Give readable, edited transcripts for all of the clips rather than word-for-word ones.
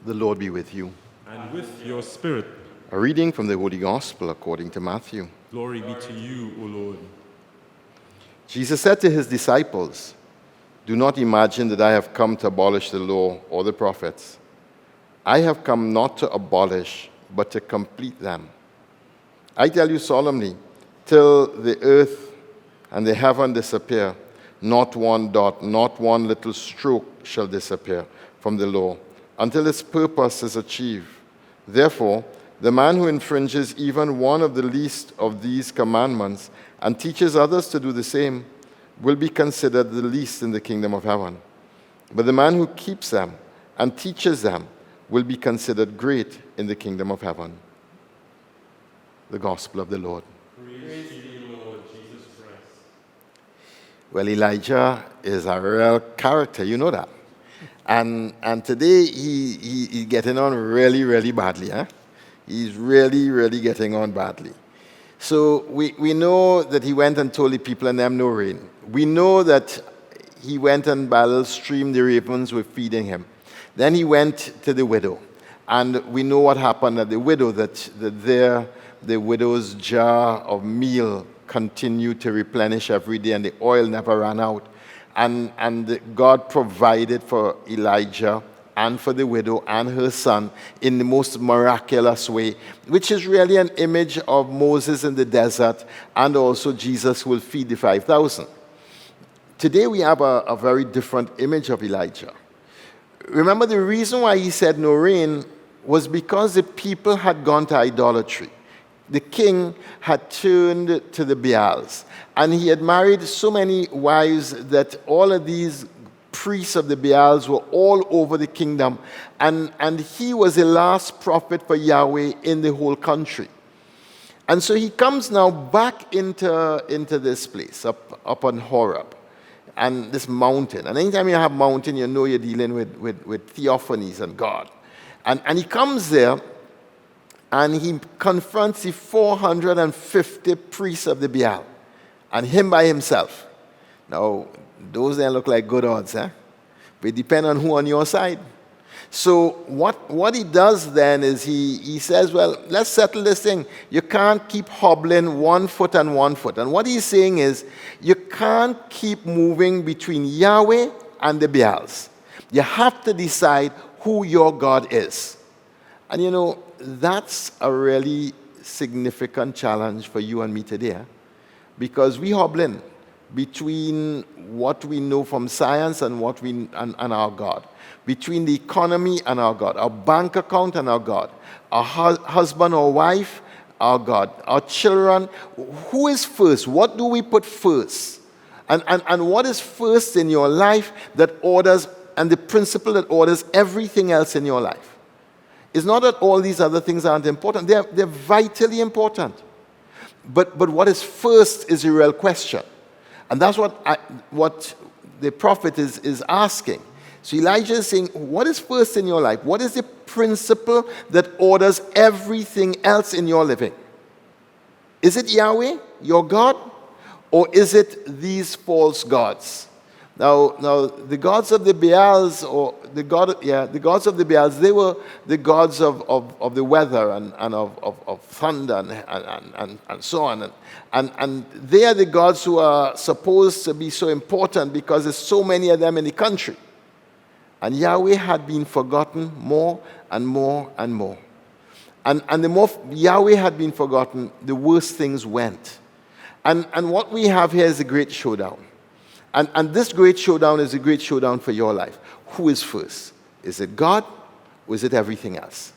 The Lord be with you. And with your spirit. A reading from the Holy Gospel according to Matthew. Glory be to you, O Lord. Jesus said to his disciples, "Do not imagine that I have come to abolish the law or the prophets. I have come not to abolish, but to complete them. I tell you solemnly, till the earth and the heaven disappear, not one dot, not one little stroke shall disappear from the law, until its purpose is achieved. Therefore, the man who infringes even one of the least of these commandments and teaches others to do the same will be considered the least in the kingdom of heaven. But the man who keeps them and teaches them will be considered great in the kingdom of heaven." The Gospel of the Lord. Praise to you, Lord Jesus Christ. Well, Elijah is a real character, you know that. And today he's getting on really, really badly. He's really, really getting on badly. So we know that he went and told the people and them no rain. We know that he went and by a little stream the ravens were feeding him. Then he went to the widow. And we know what happened at the widow, that there the widow's jar of meal continued to replenish every day and the oil never ran out. And God provided for Elijah and for the widow and her son in the most miraculous way, which is really an image of Moses in the desert and also Jesus who will feed the 5,000. Today we have a very different image of Elijah. Remember, the reason why he said no rain was because the people had gone to idolatry. The king had turned to the Baals, and he had married so many wives that all of these priests of the Baals were all over the kingdom, and he was the last prophet for Yahweh in the whole country. And so he comes now back into this place, up on Horeb, and this mountain. And anytime you have mountain, you know you're dealing with theophanies and God. And he comes there, and he confronts the 450 priests of the Baal, and him by himself. Now, those then look like good odds, But it depends on who on your side. So what he does then is he says, well, let's settle this thing. You can't keep hobbling 1 foot and 1 foot. And what he's saying is, you can't keep moving between Yahweh and the Baals. You have to decide who your God is. And you know, that's a really significant challenge for you and me today, because we hobbling between what we know from science and what and our God, between the economy and our God, our bank account and our God, our husband or wife, our God, our children. Who is first? What do we put first? And what is first in your life that orders, and the principle that orders everything else in your life? It's not that all these other things aren't important. They're vitally important. But what is first is a real question. And that's what the prophet is asking. So Elijah is saying, what is first in your life? What is the principle that orders everything else in your living? Is it Yahweh, your God? Or is it these false gods? Now, the gods of the Baals, the gods of the Baals, they were the gods of the weather and of thunder and so on. And they are the gods who are supposed to be so important because there's so many of them in the country. And Yahweh had been forgotten more and more and more. And the more Yahweh had been forgotten, the worse things went. And what we have here is a great showdown. And this great showdown is a great showdown for your life. Who is first? Is it God, or is it everything else?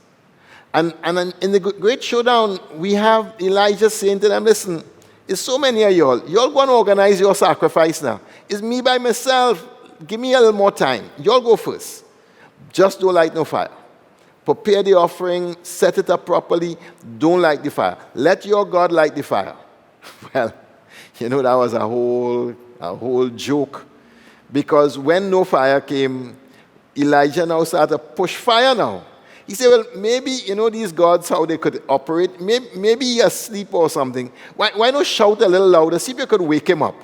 And in the great showdown, we have Elijah saying to them, listen, it's so many of y'all. Y'all going to organize your sacrifice now. It's me by myself. Give me a little more time. Y'all go first. Just don't light no fire. Prepare the offering. Set it up properly. Don't light the fire. Let your God light the fire. Well, you know, that was a whole joke. Because when no fire came, Elijah now started to push fire now. He said, well, maybe, you know, these gods, how they could operate, maybe he asleep or something. Why not shout a little louder, see if you could wake him up.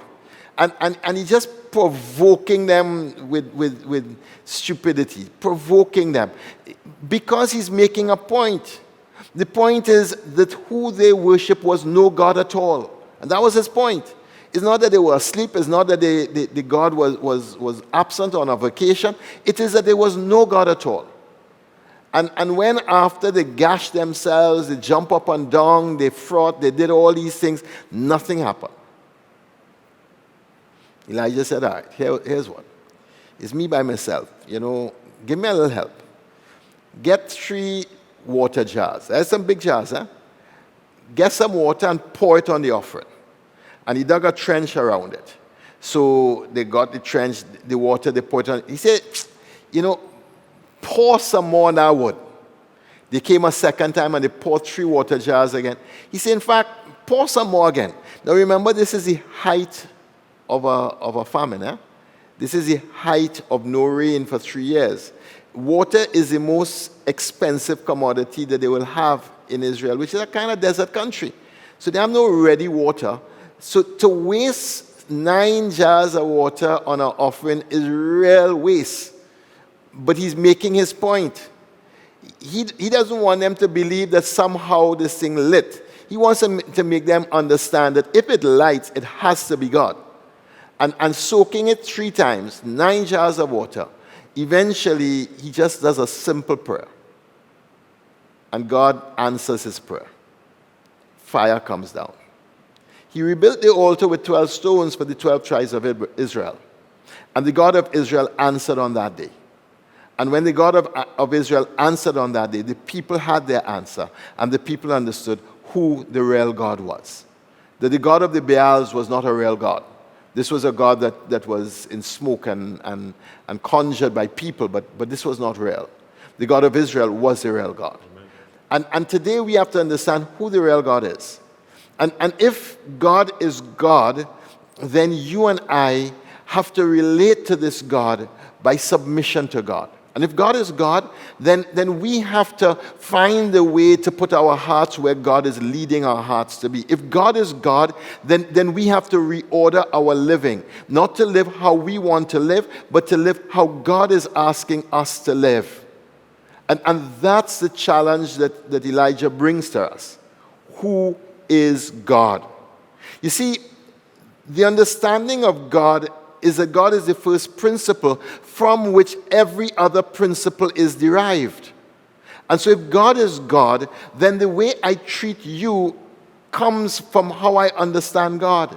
And he's just provoking them with stupidity, provoking them, because he's making a point. The point is that who they worship was no God at all. And that was his point. It's not that they were asleep. It's not that the God was absent on a vacation. It is that there was no God at all. And when after they gashed themselves, they jump up and down, they fought, they did all these things, nothing happened. Elijah said, all right, here's what. It's me by myself. Give me a little help. Get 3 water jars. There's some big jars, huh? Get some water and pour it on the offering. And he dug a trench around it. So they got the trench, the water, they poured it on. He said, pour some more on that wood. They came a second time and they poured 3 water jars again. He said, in fact, pour some more again. Now remember, this is the height of a famine. Eh? This is the height of no rain for 3 years. Water is the most expensive commodity that they will have in Israel, which is a kind of desert country. So they have no ready water. So to waste 9 jars of water on an offering is real waste. But he's making his point. He doesn't want them to believe that somehow this thing lit. He wants them to make them understand that if it lights, it has to be God. And soaking it 3 times, 9 jars of water, eventually he just does a simple prayer. And God answers his prayer. Fire comes down. He rebuilt the altar with 12 stones for the 12 tribes of Israel. And the God of Israel answered on that day. And when the God of Israel answered on that day, the people had their answer. And the people understood who the real God was. That the God of the Baals was not a real God. This was a God that was in smoke and conjured by people, but this was not real. The God of Israel was the real God. And today we have to understand who the real God is. And if God is God, then you and I have to relate to this God by submission to God. And if God is God, then we have to find a way to put our hearts where God is leading our hearts to be. If God is God, then we have to reorder our living. Not to live how we want to live, but to live how God is asking us to live. And that's the challenge that Elijah brings to us. Who is God? You see, the understanding of God is that God is the first principle from which every other principle is derived. And so if God is God, then the way I treat you comes from how I understand God.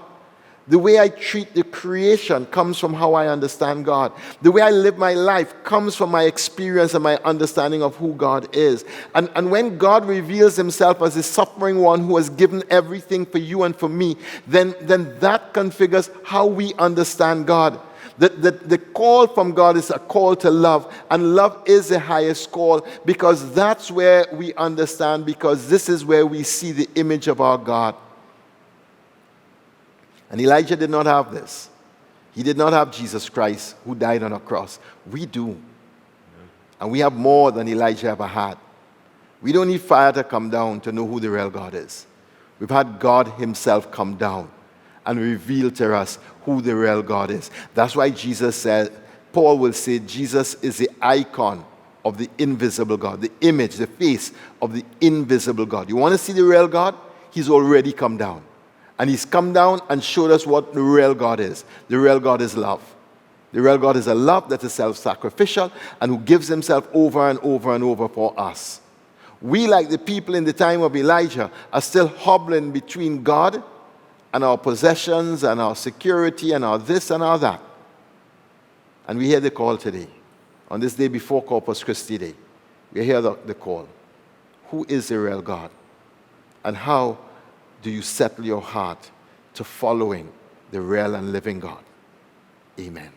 The way I treat the creation comes from how I understand God. The way I live my life comes from my experience and my understanding of who God is. And when God reveals himself as the suffering one who has given everything for you and for me, then that configures how we understand God. The call from God is a call to love, and love is the highest call because that's where we understand, because this is where we see the image of our God. And Elijah did not have this. He did not have Jesus Christ who died on a cross. We do. And we have more than Elijah ever had. We don't need fire to come down to know who the real God is. We've had God himself come down and reveal to us who the real God is. That's why Jesus said, Paul will say, Jesus is the icon of the invisible God, the image, the face of the invisible God. You want to see the real God? He's already come down. And he's come down and showed us what the real God is. The real God is love. The real God is a love that is self-sacrificial and who gives himself over and over and over for us. We, like the people in the time of Elijah, are still hobbling between God and our possessions and our security and our this and our that. And we hear the call today. On this day before Corpus Christi Day, we hear the call. Who is the real God? And how do you settle your heart to following the real and living God? Amen.